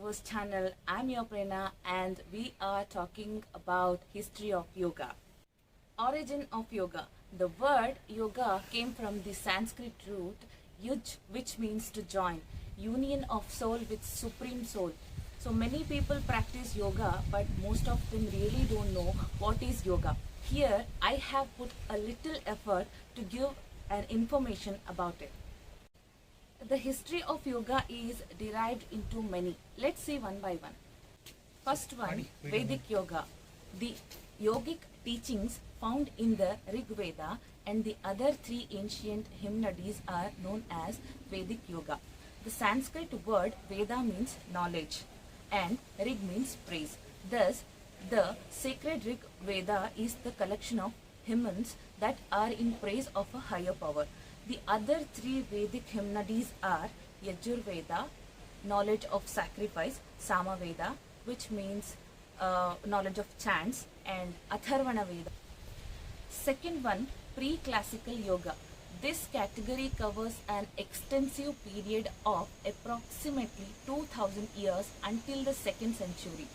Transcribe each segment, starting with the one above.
Powers channel. I'm your Prerna and we are talking about history of yoga. Origin of yoga. The word yoga came from the Sanskrit root yuj, which means to join, union of soul with supreme soul. So many people practice yoga, but most of them really don't know what is yoga. Here I have put a little effort to give an information about it. The history of yoga is derived into many. Let's see one by one. First one, Vedic yoga. The yogic teachings found in the Rig Veda and the other three ancient hymnodies are known as Vedic yoga. The Sanskrit word Veda means knowledge and Rig means praise. Thus, the sacred Rig Veda is the collection of hymns that are in praise of a higher power. The other three Vedic hymnodies are Yajurveda, knowledge of sacrifice, Samaveda, which means knowledge of chants, and Atharvana Veda. Second one, pre-classical yoga. This category covers an extensive period of approximately 2000 years until the 2nd century.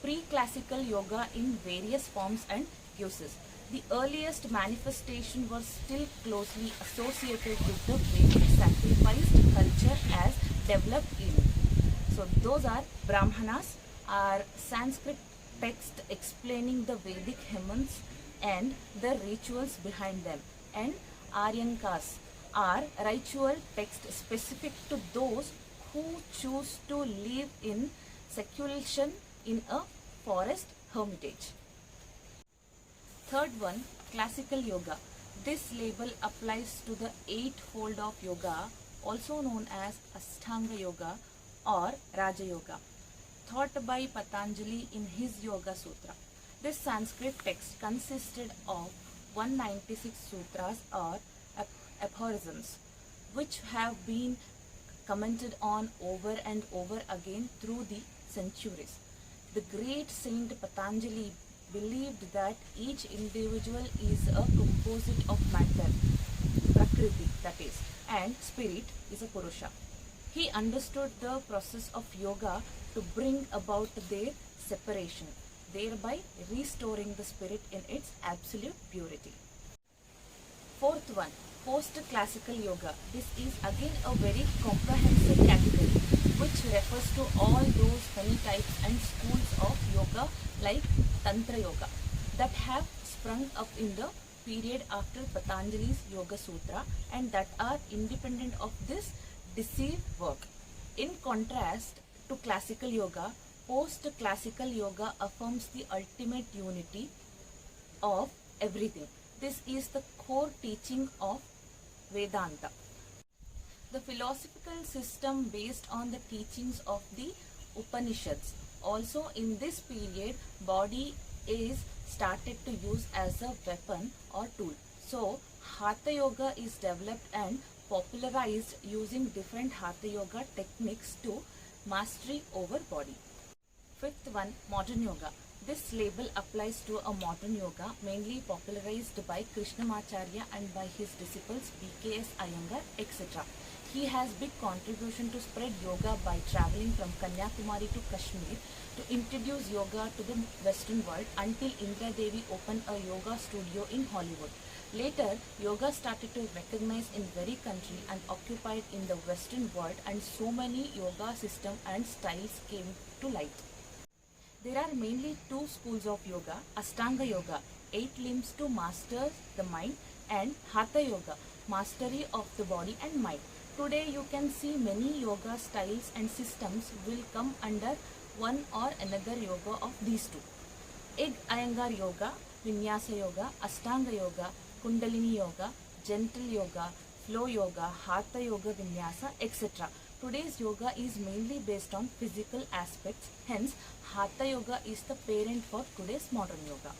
Pre-classical yoga in various forms and uses. The earliest manifestation was still closely associated with the Vedic sacrifice culture as developed in. So those are Brahmanas, are Sanskrit text explaining the Vedic hymns and the rituals behind them, and Aryankas are ritual text specific to those who choose to live in seclusion in a forest hermitage. Third one, classical yoga. This label applies to the eightfold of yoga, also known as Ashtanga yoga or Raja yoga, taught by Patanjali in his Yoga Sutra. This Sanskrit text consisted of 196 sutras or aphorisms, which have been commented on over and over again through the centuries. The great saint Patanjali believed that each individual is a composite of matter, Prakriti that is, and spirit is a Purusha. He understood the process of yoga to bring about their separation, thereby restoring the spirit in its absolute purity. Fourth one, post-classical yoga. This is again a very comprehensive category which refers to all those many types and schools of yoga like Tantra yoga that have sprung up in the period after Patanjali's Yoga Sutra and that are independent of this deceived work. In contrast to classical yoga, post-classical yoga affirms the ultimate unity of everything. This is the core teaching of Vedanta. The philosophical system based on the teachings of the Upanishads. Also in this period, body is started to use as a weapon or tool. So Hatha yoga is developed and popularized using different Hatha yoga techniques to mastery over body. Fifth one, modern yoga. This label applies to a modern yoga mainly popularized by Krishnamacharya and by his disciples B.K.S. Iyengar, etc. He has big contribution to spread yoga by traveling from Kanyakumari to Kashmir to introduce yoga to the Western world until Indra Devi opened a yoga studio in Hollywood. Later, yoga started to recognize in very country and occupied in the Western world, and so many yoga system and styles came to light. There are mainly two schools of yoga, Ashtanga yoga, 8 limbs to master the mind, and Hatha yoga, mastery of the body and mind. Today you can see many yoga styles and systems will come under one or another yoga of these two. Ig Iyengar yoga, Vinyasa yoga, Ashtanga yoga, Kundalini yoga, gentle yoga, flow yoga, Hatha yoga Vinyasa, etc. Today's yoga is mainly based on physical aspects, hence Hatha yoga is the parent for today's modern yoga.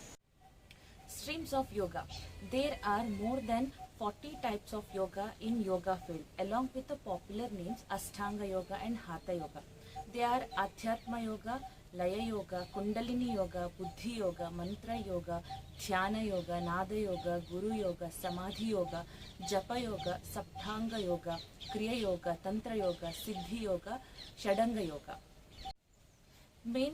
Streams of yoga. There are more than 40 types of yoga in yoga field along with the popular names Ashtanga yoga and Hatha yoga. They are Adhyatma yoga, Laya yoga, Kundalini yoga, Buddhi yoga, Mantra yoga, Dhyana yoga, Nada yoga, Guru yoga, Samadhi yoga, Japa yoga, Saptanga yoga, Kriya yoga, Tantra yoga, Siddhi yoga, Shadanga yoga. Main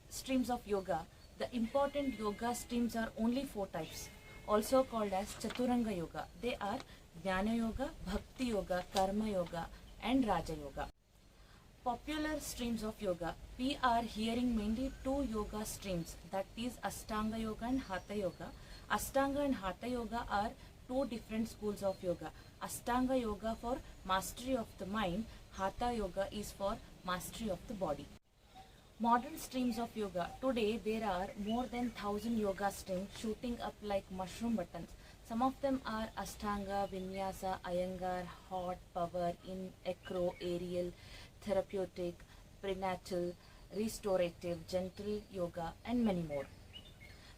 streams of yoga. The important yoga streams are only 4 types, also called as Chaturanga Yoga. They are Jnana Yoga, Bhakti Yoga, Karma Yoga, and Raja Yoga. Popular streams of yoga. We are hearing mainly 2 yoga streams, that is Ashtanga Yoga and Hatha Yoga. Ashtanga and Hatha Yoga are 2 different schools of yoga. Ashtanga Yoga for mastery of the mind, Hatha Yoga is for mastery of the body. Modern streams of yoga. Today there are more than 1000 yoga streams shooting up like mushroom buttons. Some of them are Ashtanga, Vinyasa, Iyengar, Hot, Power, In, Acro, Aerial, Therapeutic, Prenatal, Restorative, Gentle Yoga, and many more.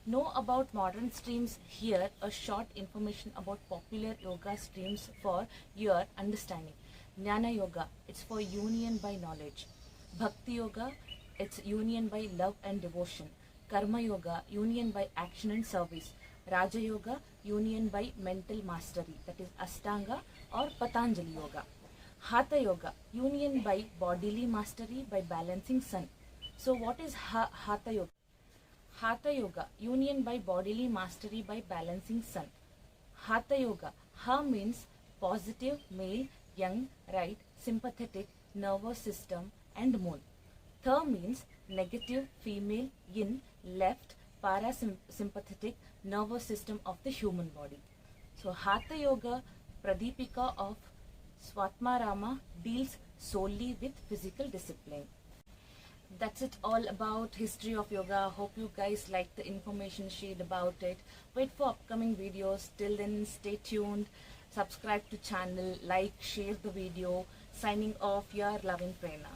Know about modern streams. Here a short information about popular yoga streams for your understanding. Jnana Yoga, it's for union by knowledge. Bhakti Yoga, it's union by love and devotion. Karma Yoga, union by action and service. Raja Yoga, union by mental mastery, that is Ashtanga or Patanjali Yoga. Hatha Yoga, union by bodily mastery by balancing sun. So what is Hatha Yoga? Hatha Yoga, union by bodily mastery by balancing sun. Hatha Yoga, Ha means positive, male, young, right, sympathetic, nervous system, and moon. Tha means negative, female, yin, left, parasympathetic, nervous system of the human body. So Hatha Yoga, Pradipika of Swatmarama, deals solely with physical discipline. That's it all about history of yoga. Hope you guys like the information shared about it. Wait for upcoming videos. Till then, stay tuned. Subscribe to channel, like, share the video. Signing off, your loving Prerna.